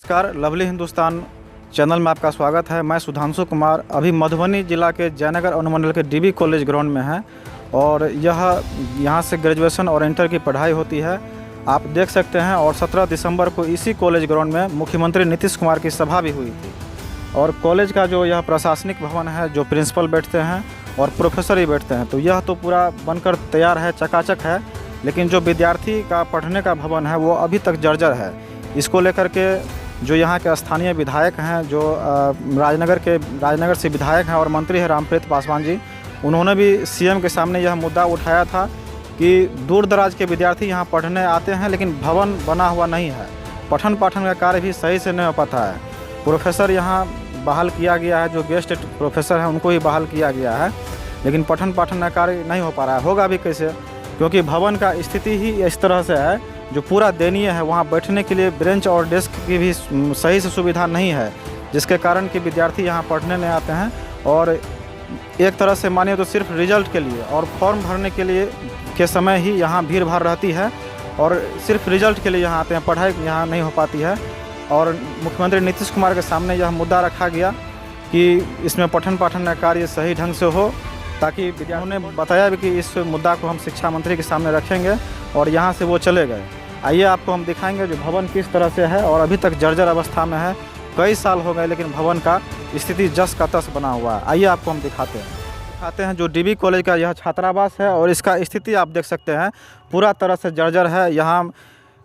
नमस्कार, lovely Hindustan channel में आपका स्वागत है। मैं सुधांशु कुमार अभी मधुबनी जिला के जयनगर अनुमंडल के डीबी कॉलेज ग्राउंड में है और यहाँ से ग्रेजुएशन और इंटर की पढ़ाई होती है, आप देख सकते हैं। और 17 दिसंबर को इसी कॉलेज ग्राउंड में मुख्यमंत्री नीतीश कुमार की सभा भी हुई थी। और कॉलेज का जो यह प्रशासनिक भवन है, जो प्रिंसिपल बैठते हैं और प्रोफेसर भी बैठते हैं, तो यह तो पूरा बनकर तैयार है, चकाचक है। लेकिन जो विद्यार्थी का पढ़ने का भवन है वो अभी तक जर्जर है। इसको लेकर के जो यहाँ के स्थानीय विधायक हैं, जो राजनगर से विधायक हैं और मंत्री हैं रामप्रीत पासवान जी, उन्होंने भी सीएम के सामने यह मुद्दा उठाया था कि दूर दराज के विद्यार्थी यहाँ पढ़ने आते हैं लेकिन भवन बना हुआ नहीं है, पठन पाठन का कार्य भी सही से नहीं हो पाता है। प्रोफेसर यहाँ बहाल किया गया है, जो गेस्ट प्रोफेसर हैं उनको ही बहाल किया गया है, लेकिन पठन पाठन का कार्य नहीं हो पा रहा है। होगा भी कैसे, क्योंकि भवन का स्थिति ही इस तरह से है जो पूरा दयनीय है। वहाँ बैठने के लिए बेंच और डेस्क की भी सही से सुविधा नहीं है, जिसके कारण कि विद्यार्थी यहाँ पढ़ने नहीं आते हैं। और एक तरह से मानिए तो सिर्फ रिजल्ट के लिए और फॉर्म भरने के लिए के समय ही यहाँ भीड़ भाड़ रहती है और सिर्फ रिजल्ट के लिए यहाँ आते हैं, पढ़ाई यहाँ नहीं हो पाती है। और मुख्यमंत्री नीतीश कुमार के सामने यह मुद्दा रखा गया कि इसमें पठन पाठन का कार्य सही ढंग से हो, ताकि विद्यार्थियों ने बताया भी कि इस मुद्दा को हम शिक्षा मंत्री के सामने रखेंगे और यहाँ से वो चले गए। आइए आपको हम दिखाएंगे जो भवन किस तरह से है और अभी तक जर्जर अवस्था में है। कई साल हो गए लेकिन भवन का स्थिति जस का तस बना हुआ है। आइए आपको हम दिखाते हैं जो डीबी कॉलेज का यह छात्रावास है और इसका स्थिति आप देख सकते हैं, पूरा तरह से जर्जर है। यहाँ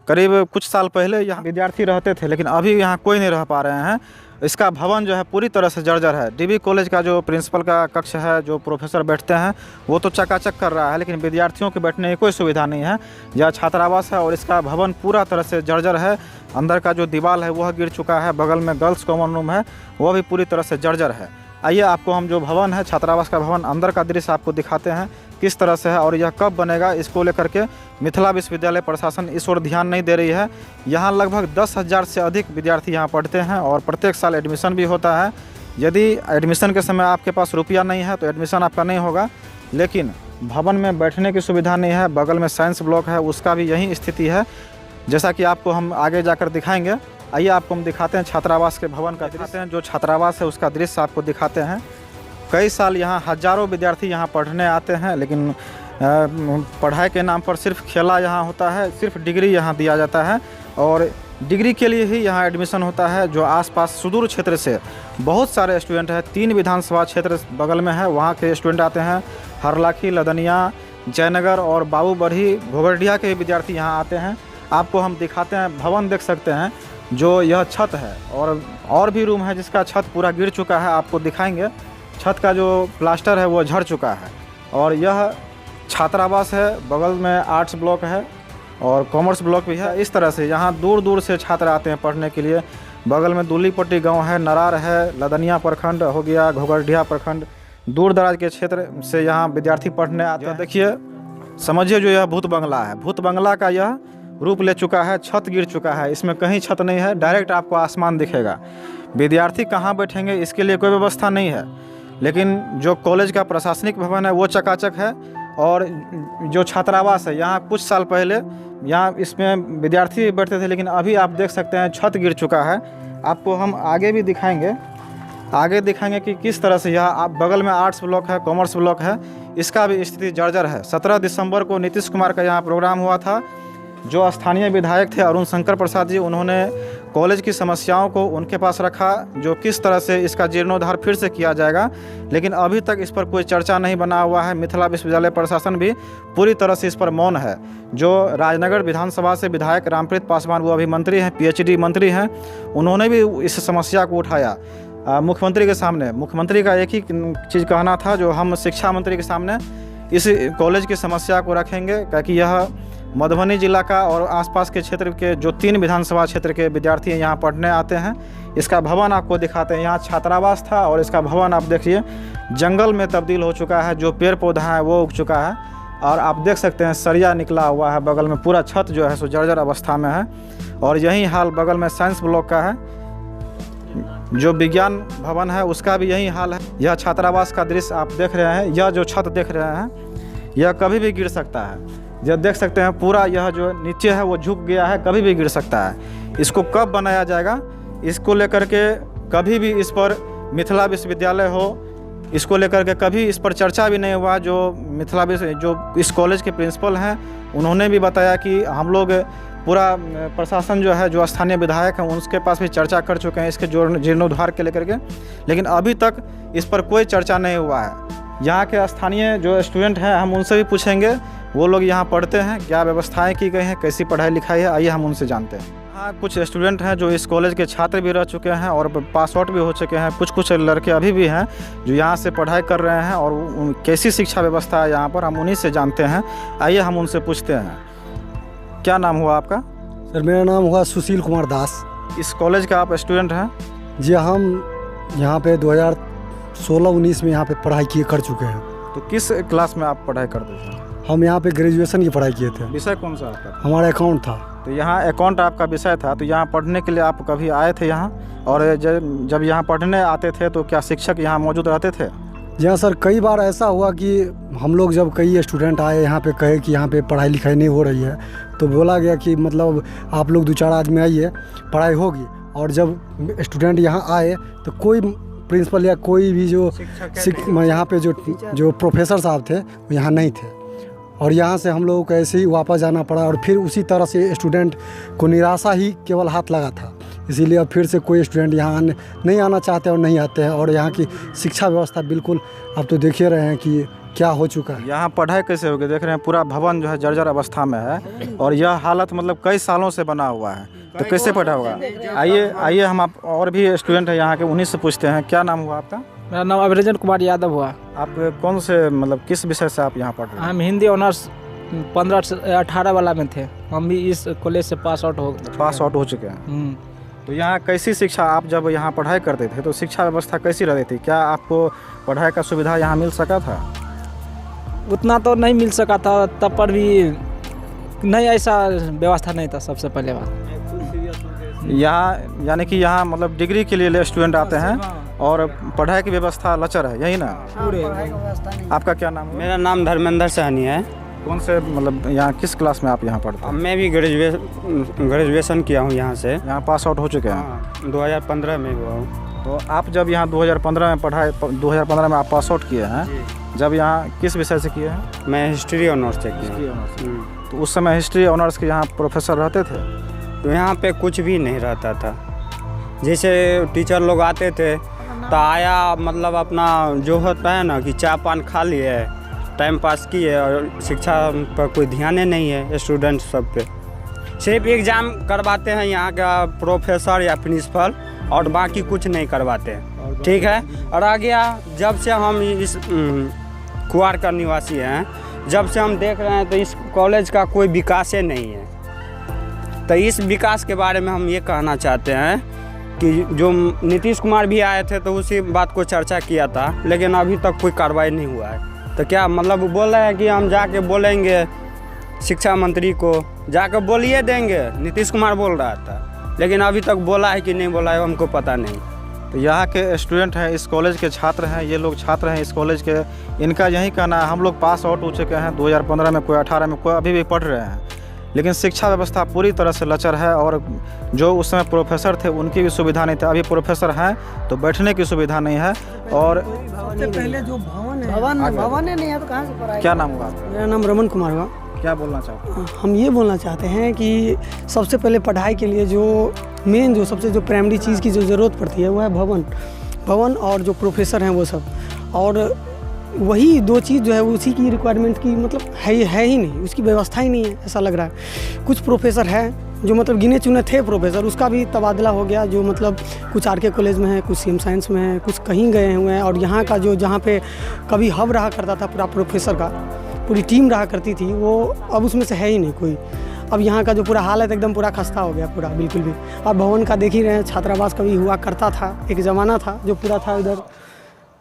करीब कुछ साल पहले यहाँ विद्यार्थी रहते थे, लेकिन अभी यहाँ कोई नहीं रह पा रहे हैं। इसका भवन जो है पूरी तरह से जर्जर है। डीबी कॉलेज का जो प्रिंसिपल का कक्ष है, जो प्रोफेसर बैठते हैं, वो तो चकाचक कर रहा है, लेकिन विद्यार्थियों के बैठने की कोई सुविधा नहीं है। यह छात्रावास है और इसका भवन पूरा तरह से जर्जर है। अंदर का जो दीवार है वह गिर चुका है, बगल में गर्ल्स कॉमन रूम है वह भी पूरी तरह से जर्जर है। आइए आपको हम जो भवन है, छात्रावास का भवन, अंदर का दृश्य आपको दिखाते हैं किस तरह से है और यह कब बनेगा। इसको लेकर के मिथिला विश्वविद्यालय प्रशासन इस ओर ध्यान नहीं दे रही है। यहाँ लगभग 10,000 से अधिक विद्यार्थी यहाँ पढ़ते हैं और प्रत्येक साल एडमिशन भी होता है। यदि एडमिशन के समय आपके पास रुपया नहीं है तो एडमिशन आपका नहीं होगा। लेकिन भवन में बैठने की सुविधा नहीं है। बगल में साइंस ब्लॉक है, उसका भी यही स्थिति है, जैसा कि आपको हम आगे जाकर दिखाएंगे। आइए आपको हम दिखाते हैं छात्रावास के भवन का दृश्य। जो छात्रावास है उसका दृश्य आपको दिखाते हैं। कई साल यहाँ हजारों विद्यार्थी यहाँ पढ़ने आते हैं, लेकिन पढ़ाई के नाम पर सिर्फ खेला यहाँ होता है, सिर्फ डिग्री यहाँ दिया जाता है और डिग्री के लिए ही यहाँ एडमिशन होता है। जो आसपास सुदूर क्षेत्र से बहुत सारे स्टूडेंट हैं, 3 विधानसभा क्षेत्र बगल में है, वहाँ के स्टूडेंट आते हैं। हरलाखी, लदनिया, जयनगर और बाबूबरही, घोघरडिया के विद्यार्थी यहाँ आते हैं। आपको हम दिखाते हैं, भवन देख सकते हैं। जो यह छत है और भी रूम है जिसका छत पूरा गिर चुका है, आपको दिखाएंगे। छत का जो प्लास्टर है वो झड़ चुका है। और यह छात्रावास है, बगल में आर्ट्स ब्लॉक है और कॉमर्स ब्लॉक भी है। इस तरह से यहाँ दूर दूर से छात्र आते हैं पढ़ने के लिए। बगल में दूलीपट्टी गांव है, नरार है, लदनिया प्रखंड हो गया, घोघरडिया प्रखंड, दूर दराज के क्षेत्र से यहाँ विद्यार्थी पढ़ने आते हैं। देखिए, समझिए जो यह भूत बंगला है, भूत बंगला का यह रूप ले चुका है। छत गिर चुका है, इसमें कहीं छत नहीं है, डायरेक्ट आपको आसमान दिखेगा। विद्यार्थी कहाँ बैठेंगे इसके लिए कोई व्यवस्था नहीं है। लेकिन जो कॉलेज का प्रशासनिक भवन है वो चकाचक है। और जो छात्रावास है, यहाँ कुछ साल पहले यहाँ इसमें विद्यार्थी बैठते थे, लेकिन अभी आप देख सकते हैं छत गिर चुका है। आपको हम आगे भी दिखाएंगे, कि किस तरह से यहाँ आप बगल में आर्ट्स ब्लॉक है, कॉमर्स ब्लॉक है, इसका भी स्थिति जर्जर है। 17 दिसंबर को नीतीश कुमार का यहाँ प्रोग्राम हुआ था। जो स्थानीय विधायक थे अरुण शंकर प्रसाद जी, उन्होंने कॉलेज की समस्याओं को उनके पास रखा, जो किस तरह से इसका जीर्णोद्धार फिर से किया जाएगा। लेकिन अभी तक इस पर कोई चर्चा नहीं बना हुआ है। मिथिला विश्वविद्यालय प्रशासन भी पूरी तरह से इस पर मौन है। जो राजनगर विधानसभा से विधायक रामप्रीत पासवान, वो अभी मंत्री हैं, PhD मंत्री हैं, उन्होंने भी इस समस्या को उठाया मुख्यमंत्री के सामने। मुख्यमंत्री का एक ही चीज़ कहना था, जो हम शिक्षा मंत्री के सामने इस कॉलेज की समस्या को रखेंगे, ताकि यह मधुबनी जिला का और आसपास के क्षेत्र के जो 3 विधानसभा क्षेत्र के विद्यार्थी यहाँ पढ़ने आते हैं। इसका भवन आपको दिखाते हैं। यहाँ छात्रावास था और इसका भवन आप देखिए जंगल में तब्दील हो चुका है। जो पेड़ पौधा है वो उग चुका है और आप देख सकते हैं सरिया निकला हुआ है। बगल में पूरा छत जो है सो जर्जर अवस्था में है। और यही हाल बगल में साइंस ब्लॉक का है। जो विज्ञान भवन है उसका भी यही हाल है। यह छात्रावास का दृश्य आप देख रहे हैं। यह जो छत देख रहे हैं यह कभी भी गिर सकता है। यह देख सकते हैं पूरा यह जो नीचे है वो झुक गया है, कभी भी गिर सकता है। इसको कब बनाया जाएगा इसको लेकर के कभी भी इस पर मिथिला विश्वविद्यालय हो, इसको लेकर के कभी इस पर चर्चा भी नहीं हुआ। जो जो इस कॉलेज के प्रिंसिपल हैं उन्होंने भी बताया कि हम लोग पूरा प्रशासन जो है, जो स्थानीय विधायक हैं उनके पास भी चर्चा कर चुके हैं इसके जीर्णोद्धार के लेकर के, लेकिन अभी तक इस पर कोई चर्चा नहीं हुआ है। यहाँ के स्थानीय जो स्टूडेंट हैं हम उनसे भी पूछेंगे, वो लोग यहाँ पढ़ते हैं, क्या व्यवस्थाएं की गई हैं, कैसी पढ़ाई लिखाई है, आइए हम उनसे जानते हैं। हाँ, कुछ स्टूडेंट हैं जो इस कॉलेज के छात्र भी रह चुके हैं और पास आउट भी हो चुके हैं। कुछ लड़के अभी भी हैं जो यहाँ से पढ़ाई कर रहे हैं और कैसी शिक्षा व्यवस्था है यहाँ पर, हम उन्हीं से जानते हैं। आइए हम उनसे पूछते हैं। क्या नाम हुआ आपका? सर मेरा नाम हुआ सुशील कुमार दास। इस कॉलेज का आप स्टूडेंट हैं? जी, हम यहाँ पे 2016-19 में यहाँ पे पढ़ाई कर चुके हैं। तो किस क्लास में आप पढ़ाई करते थे? हम यहाँ पे ग्रेजुएशन की पढ़ाई किए थे। विषय कौन सा आपका? हमारा अकाउंट था। तो यहाँ अकाउंट आपका विषय था, तो यहाँ पढ़ने के लिए आप कभी आए थे यहाँ? और जब यहाँ पढ़ने आते थे तो क्या शिक्षक यहाँ मौजूद रहते थे? जी हाँ सर, कई बार ऐसा हुआ कि हम लोग जब कई स्टूडेंट आए यहाँ पे कहे कि यहाँ पे पढ़ाई लिखाई नहीं हो रही है, तो बोला गया कि मतलब आप लोग 2-4 आदमी आइए, पढ़ाई होगी। और जब स्टूडेंट यहाँ आए तो कोई प्रिंसिपल या कोई भी जो यहाँ पे जो प्रोफेसर साहब थे वो यहाँ नहीं थे, और यहाँ से हम लोगों को ऐसे ही वापस जाना पड़ा। और फिर उसी तरह से स्टूडेंट को निराशा ही केवल हाथ लगा था, इसीलिए अब फिर से कोई स्टूडेंट यहाँ नहीं आना चाहते और नहीं आते हैं। और यहाँ की शिक्षा व्यवस्था बिल्कुल आप तो देख ही रहे हैं कि क्या हो चुका है। यहाँ पढ़ाई कैसे होगी, देख रहे हैं पूरा भवन जो है जर्जर अवस्था में है, और यह हालत मतलब कई सालों से बना हुआ है, तो कैसे पढ़ा होगा? आइए हम आप और भी स्टूडेंट हैं यहाँ के, उन्हीं से पूछते हैं। क्या नाम हुआ आपका? मेरा नाम अभिरंजन कुमार यादव हुआ। आप कौन से मतलब किस विषय से आप यहाँ पढ़ रहे हैं? हम हिंदी ऑनर्स 15 से 18 वाला में थे। हम भी इस कॉलेज से पास आउट हो चुके हैं। तो यहाँ कैसी शिक्षा, आप जब यहाँ पढ़ाई करते थे तो शिक्षा व्यवस्था कैसी रहती थी? क्या आपको पढ़ाई का सुविधा यहाँ मिल सका था? उतना तो नहीं मिल सका था, तब पर भी नहीं, ऐसा व्यवस्था नहीं था। सबसे पहले बात यहाँ यानी कि यहाँ मतलब डिग्री के लिए स्टूडेंट आते हैं और पढ़ाई की व्यवस्था लचर है, यही ना? आपका क्या नाम है? मेरा नाम धर्मेंद्र सहनी है। कौन से मतलब यहाँ किस क्लास में आप यहाँ पढ़ते हैं? मैं भी ग्रेजुएशन किया हूँ यहाँ से। यहाँ पास आउट हो चुके हैं? 2015 में हुआ हूँ। तो आप जब यहाँ 2015 में 2015 में आप पास आउट किए हैं, जब यहाँ किस विषय से किए हैं? मैं हिस्ट्री ऑनर्स से किया। तो उस समय हिस्ट्री ऑनर्स के यहाँ प्रोफेसर रहते थे? तो यहाँ पे कुछ भी नहीं रहता था। जैसे टीचर लोग आते थे तो आया, मतलब अपना जो होता है ना कि चाय पान खा लिए, टाइम पास किए, और शिक्षा पर कोई ध्यान नहीं है स्टूडेंट सब पे। सिर्फ एग्ज़ाम करवाते हैं यहाँ का प्रोफेसर या प्रिंसिपल, और बाकी कुछ नहीं करवाते हैं। ठीक है। और आ गया, जब से हम इस कुआर का निवासी हैं, जब से हम देख रहे हैं तो इस कॉलेज का कोई विकास ही नहीं है। तो इस विकास के बारे में हम ये कहना चाहते हैं कि जो नीतीश कुमार भी आए थे तो उसी बात को चर्चा किया था, लेकिन अभी तक कोई कार्रवाई नहीं हुआ है। तो क्या मतलब बोल रहे हैं कि हम जाके बोलेंगे शिक्षा मंत्री को, जाकर बोलिए देंगे, नीतीश कुमार बोल रहा था, लेकिन अभी तक बोला है कि नहीं बोला है हमको पता नहीं। तो यहाँ के स्टूडेंट हैं, इस कॉलेज के छात्र हैं, ये लोग छात्र हैं इस कॉलेज के, इनका यही कहना है हम लोग पास आउट हो चुके हैं 2015 में, कोई 18 में, कोई अभी भी पढ़ रहे हैं, लेकिन शिक्षा व्यवस्था पूरी तरह से लचर है। और जो उस समय प्रोफेसर थे उनकी भी सुविधा नहीं थी, अभी प्रोफेसर हैं तो बैठने की सुविधा नहीं है। और सबसे पहले जो भवन नहीं है तो कहाँ से पढ़ाई? क्या नाम हुआ आपका? मेरा नाम रमन कुमार हुआ। क्या बोलना चाहते हैं? हम ये बोलना चाहते हैं कि सबसे पहले पढ़ाई के लिए जो मेन जो प्राइमरी चीज़ की जो ज़रूरत पड़ती है वो है भवन और जो प्रोफेसर हैं वो सब, और वही 2 चीज़ जो है उसी की रिक्वायरमेंट की मतलब है ही नहीं, उसकी व्यवस्था ही नहीं है ऐसा लग रहा है। कुछ प्रोफेसर हैं जो मतलब गिने चुने थे प्रोफेसर, उसका भी तबादला हो गया, जो मतलब कुछ आर के कॉलेज में है, कुछ सीएम साइंस में है, कुछ कहीं गए हुए हैं। और यहाँ का जो जहाँ पे कभी हब रहा करता था पूरा प्रोफेसर का, पूरी टीम रहा करती थी, वो अब उसमें से है ही नहीं कोई। अब यहाँ का जो पूरा हालत एकदम पूरा खस्ता हो गया पूरा, बिल्कुल भी। अब भवन का देख ही रहे हैं, छात्रावास कभी हुआ करता था, एक ज़माना था जो पूरा था इधर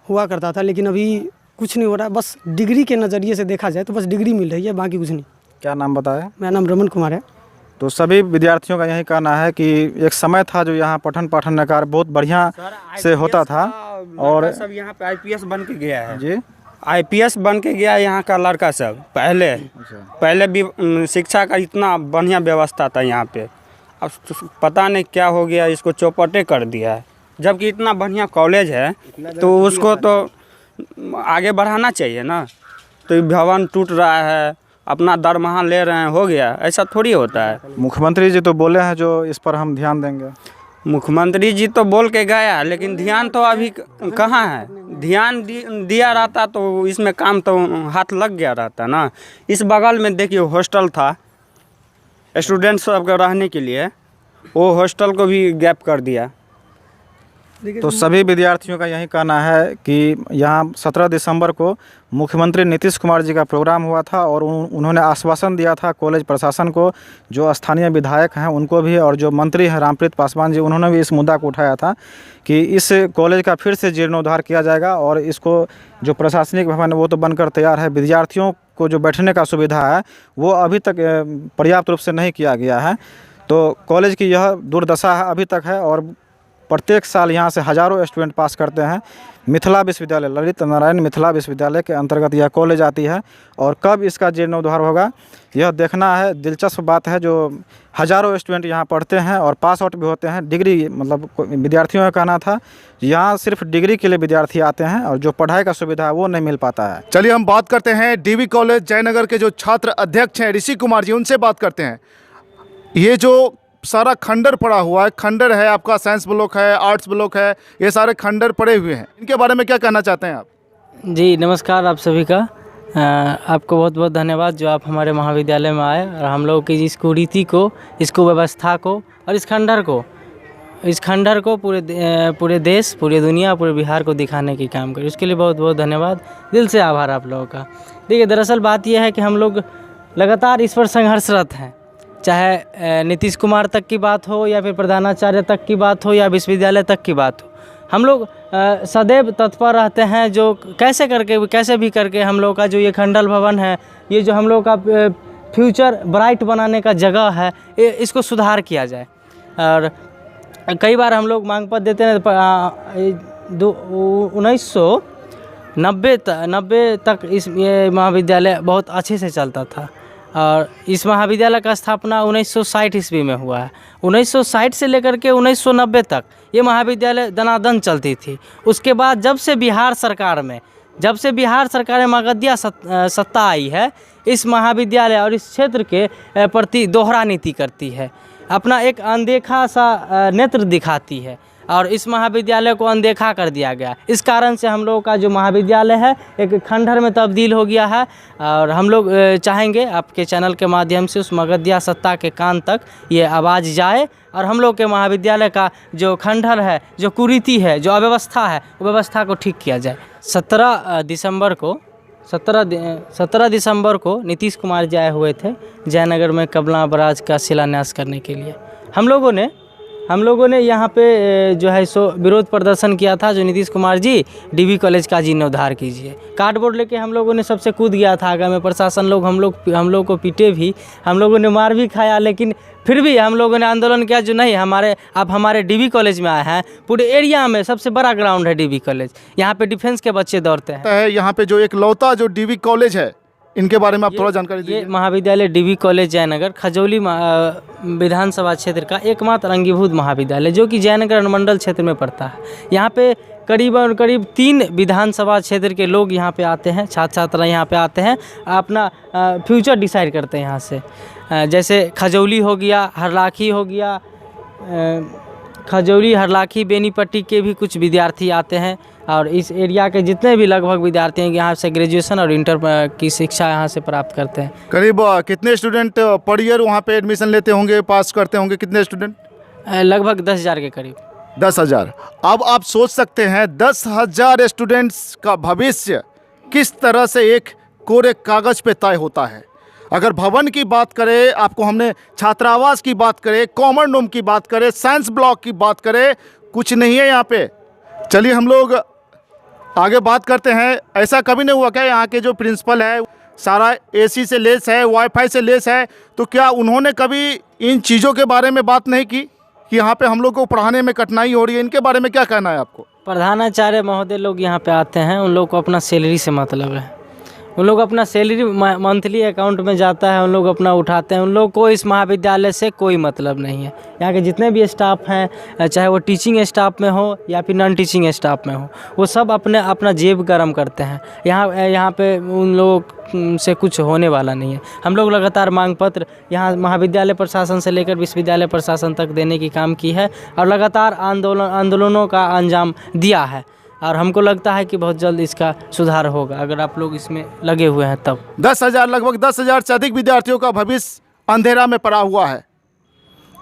हुआ करता था, लेकिन अभी कुछ नहीं हो रहा है। बस डिग्री के नज़रिए से देखा जाए तो बस डिग्री मिल रही है, बाकी कुछ नहीं। क्या नाम बताया? मेरा नाम रमन कुमार है। तो सभी विद्यार्थियों का यही कहना है कि एक समय था जो यहाँ पठन पाठन का कार्य बहुत बढ़िया से होता था, और सब यहाँ पे IPS बन के गया है जी, IPS बन के गया यहाँ का लड़का सब। पहले भी शिक्षा का इतना बढ़िया व्यवस्था था यहाँ पे, अब पता नहीं क्या हो गया, इसको चौपटे कर दिया है। जबकि इतना बढ़िया कॉलेज है तो उसको तो आगे बढ़ाना चाहिए ना। तो ये भवन टूट रहा है, अपना दरमाहा ले रहे हैं, हो गया, ऐसा थोड़ी होता है। मुख्यमंत्री जी तो बोले हैं जो इस पर हम ध्यान देंगे। मुख्यमंत्री जी तो बोल के गया, लेकिन ध्यान तो अभी कहाँ है। ध्यान दिया रहता तो इसमें काम तो हाथ लग गया रहता ना। इस बगल में देखिए हॉस्टल था स्टूडेंट्स सबके रहने के लिए, वो हॉस्टल को भी गैप कर दिया। तो सभी विद्यार्थियों का यही कहना है कि यहाँ 17 दिसंबर को मुख्यमंत्री नीतीश कुमार जी का प्रोग्राम हुआ था और उन्होंने आश्वासन दिया था कॉलेज प्रशासन को, जो स्थानीय विधायक हैं उनको भी, और जो मंत्री हैं रामप्रीत पासवान जी, उन्होंने भी इस मुद्दा को उठाया था कि इस कॉलेज का फिर से जीर्णोद्धार किया जाएगा और इसको जो प्रशासनिक भवन है वो तो बनकर तैयार है, विद्यार्थियों को जो बैठने का सुविधा है वो अभी तक पर्याप्त रूप से नहीं किया गया है। तो कॉलेज की यह दुर्दशा है अभी तक है और प्रत्येक साल यहाँ से हज़ारों स्टूडेंट पास करते हैं। मिथिला विश्वविद्यालय, ललित नारायण मिथिला विश्वविद्यालय के अंतर्गत यह कॉलेज आती है और कब इसका जीर्णोद्धार होगा यह देखना है। दिलचस्प बात है, जो हज़ारों स्टूडेंट यहाँ पढ़ते हैं और पास आउट भी होते हैं। डिग्री मतलब विद्यार्थियों का कहना था यहाँ सिर्फ डिग्री के लिए विद्यार्थी आते हैं और जो पढ़ाई का सुविधा है वो नहीं मिल पाता है। चलिए हम बात करते हैं डीवी कॉलेज जयनगर के जो छात्र अध्यक्ष हैं ऋषि कुमार जी, उनसे बात करते हैं। ये जो सारा खंडर पड़ा हुआ है, खंडर है आपका, साइंस ब्लॉक है, आर्ट्स ब्लॉक है, ये सारे खंडर पड़े हुए हैं, इनके बारे में क्या कहना चाहते हैं आप? जी नमस्कार आप सभी का। आपको बहुत बहुत धन्यवाद जो आप हमारे महाविद्यालय में आए और हम लोग की इस कुरीति को, इसको व्यवस्था को और इस खंडर को पूरे देश, पूरी दुनिया, पूरे बिहार को दिखाने की काम करें। उसके लिए बहुत बहुत धन्यवाद, दिल से आभार आप लोगों का। देखिए दरअसल बात यह है कि हम लोग लगातार इस पर संघर्षरत हैं, चाहे नीतीश कुमार तक की बात हो या फिर प्रधानाचार्य तक की बात हो या विश्वविद्यालय तक की बात हो। हम लोग सदैव तत्पर रहते हैं जो कैसे भी करके हम लोग का जो ये खंडल भवन है, ये जो हम लोग का फ्यूचर ब्राइट बनाने का जगह है, इसको सुधार किया जाए। और कई बार हम लोग मांग पत्र देते हैं। 1990 तक ये महाविद्यालय बहुत अच्छे से चलता था और इस महाविद्यालय का स्थापना 1960 ईस्वी में हुआ है। 1960 से लेकर के 1990 तक ये महाविद्यालय दनादन चलती थी। उसके बाद जब से बिहार सरकार में मगधिया सत्ता आई है, इस महाविद्यालय और इस क्षेत्र के प्रति दोहरा नीति करती है, अपना एक अनदेखा सा नेत्र दिखाती है और इस महाविद्यालय को अनदेखा कर दिया गया। इस कारण से हम लोगों का जो महाविद्यालय है एक खंडहर में तब्दील हो गया है और हम लोग चाहेंगे आपके चैनल के माध्यम से उस मगधिया सत्ता के कान तक ये आवाज़ जाए और हम लोग के महाविद्यालय का जो खंडहर है, जो कुरीति है, जो अव्यवस्था है, वो व्यवस्था को ठीक किया जाए। 17 दिसंबर को नीतीश कुमार जी आए हुए थे जयनगर में कमला बराज का शिलान्यास करने के लिए। हम लोगों ने यहाँ पे जो है सो विरोध प्रदर्शन किया था, जो नीतीश कुमार जी डीवी कॉलेज का जीर्णोद्धार कीजिए। कार्डबोर्ड लेके हम लोगों ने सबसे कूद गया था आगे में। प्रशासन लोग हम लोग को पीटे भी, हम लोगों ने मार भी खाया, लेकिन फिर भी हम लोगों ने आंदोलन किया जो नहीं, आप हमारे डीवी कॉलेज में आए हैं। पूरे एरिया में सबसे बड़ा ग्राउंड है डीवी कॉलेज, यहाँ पे डिफेंस के बच्चे दौड़ते हैं। यहाँ पे जो एक लौता जो डीवी कॉलेज है, इनके बारे में आप थोड़ा जानकारी दीजिए। ये महाविद्यालय डीवी कॉलेज जयनगर खजौली विधानसभा क्षेत्र का एकमात्र अंगीभूत महाविद्यालय जो कि जयनगर अनुमंडल क्षेत्र में पड़ता है। यहाँ पे करीब 3 विधानसभा क्षेत्र के लोग यहाँ पे आते हैं, छात्र छात्रा यहाँ पे आते हैं, अपना फ्यूचर डिसाइड करते हैं यहाँ से। जैसे खजौली हो गया, हरलाखी हो गया, खजौली, हरलाखी, बेनीपट्टी के भी कुछ विद्यार्थी आते हैं और इस एरिया के जितने भी लगभग विद्यार्थी हैं यहाँ से ग्रेजुएशन और इंटर की शिक्षा यहाँ से प्राप्त करते हैं। करीब कितने स्टूडेंट पर ईयर वहाँ पे एडमिशन लेते होंगे, पास करते होंगे? कितने स्टूडेंट? लगभग 10,000 के करीब। 10,000। अब आप सोच सकते हैं 10,000 स्टूडेंट्स का भविष्य किस तरह से एक कोरे कागज़ पे तय होता है। अगर भवन की बात करें, आपको हमने छात्रावास की बात करें, कॉमन रूम की बात करें, साइंस ब्लॉक की बात करें, कुछ नहीं है यहाँ पे। चलिए हम लोग आगे बात करते हैं। ऐसा कभी नहीं हुआ क्या यहाँ के जो प्रिंसिपल है सारा एसी से लेस है, वाईफाई से लेस है, तो क्या उन्होंने कभी इन चीज़ों के बारे में बात नहीं की कि यहाँ पे हम लोग को पढ़ाने में कठिनाई हो रही है? इनके बारे में क्या कहना है आपको? प्रधानाचार्य महोदय लोग यहाँ पे आते हैं, उन लोग को अपना सैलरी से मतलब है। उन लोग अपना सैलरी मंथली अकाउंट में जाता है, उन लोग अपना उठाते हैं। उन लोग को इस महाविद्यालय से कोई मतलब नहीं है। यहाँ के जितने भी स्टाफ हैं, चाहे वो टीचिंग स्टाफ में हो या फिर नॉन टीचिंग स्टाफ में हो, वो सब अपना जेब गर्म करते हैं। यहाँ पे उन लोग से कुछ होने वाला नहीं है। हम लोग लगातार मांग पत्र यहाँ महाविद्यालय प्रशासन से लेकर विश्वविद्यालय प्रशासन तक देने की काम की है और लगातार आंदोलनों का अंजाम दिया है और हमको लगता है कि बहुत जल्द इसका सुधार होगा अगर आप लोग इसमें लगे हुए हैं तब। 10,000 लगभग 10,000 से अधिक विद्यार्थियों का भविष्य अंधेरा में पड़ा हुआ है।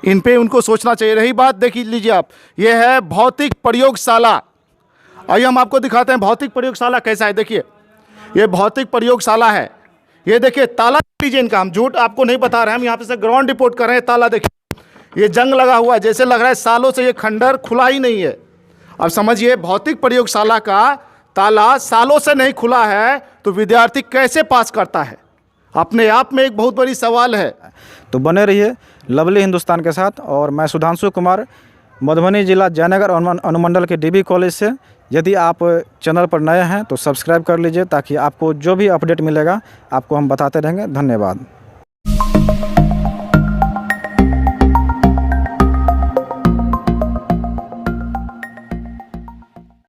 इन पे उनको सोचना चाहिए। रही बात, देख लीजिए आप, ये है भौतिक प्रयोगशाला। आइए हम आपको दिखाते हैं भौतिक प्रयोगशाला कैसा है। देखिए ये भौतिक प्रयोगशाला है। ये देखिए ताला लीजिए इनका, हम झूठ आपको नहीं बता रहे हैं, हम यहाँ पे से ग्राउंड रिपोर्ट कर रहे हैं। ताला देखिए, ये जंग लगा हुआ है, जैसे लग रहा है सालों से ये खंडर खुला ही नहीं है। अब समझिए भौतिक प्रयोगशाला का ताला सालों से नहीं खुला है तो विद्यार्थी कैसे पास करता है, अपने आप में एक बहुत बड़ी सवाल है। तो बने रहिए लवली हिंदुस्तान के साथ। और मैं सुधांशु कुमार, मधुबनी जिला जयनगर अनुमंडल के डीबी कॉलेज से। यदि आप चैनल पर नए हैं तो सब्सक्राइब कर लीजिए ताकि आपको जो भी अपडेट मिलेगा आपको हम बताते रहेंगे। धन्यवाद।